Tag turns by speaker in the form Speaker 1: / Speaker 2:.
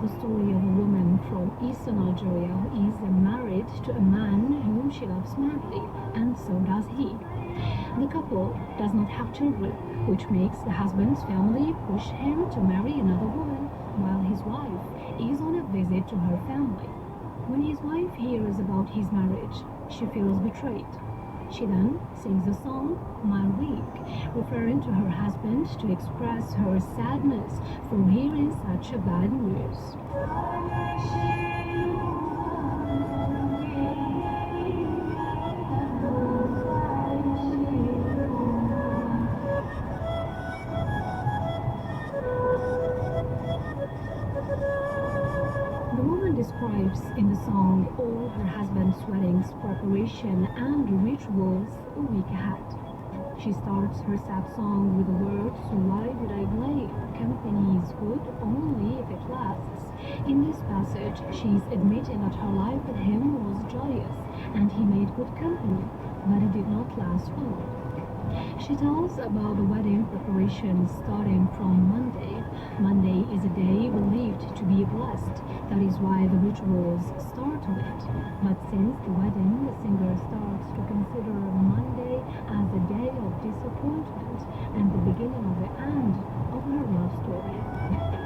Speaker 1: the story of a woman from eastern Algeria who is married to a man whom she loves madly, and so does he. The couple does not have children, which makes the husband's family push him to marry another woman, while his wife is on a visit to her family. When his wife hears about his marriage, she feels betrayed. She then sings the song My Week, referring to her husband to express her sadness for hearing such a bad news. Describes in the song all her husband's wedding's preparation and rituals a week ahead. She starts her sad song with the words, "Why did I blame? Company is good only if it lasts." In this passage, she's admitting that her life with him was joyous and he made good company, but it did not last long. She tells about the wedding preparations starting from Monday. Monday is a day believed to be blessed. That is why the rituals start on it. But since the wedding, the singer starts to consider Monday as a day of disappointment and the beginning of the end of her love story.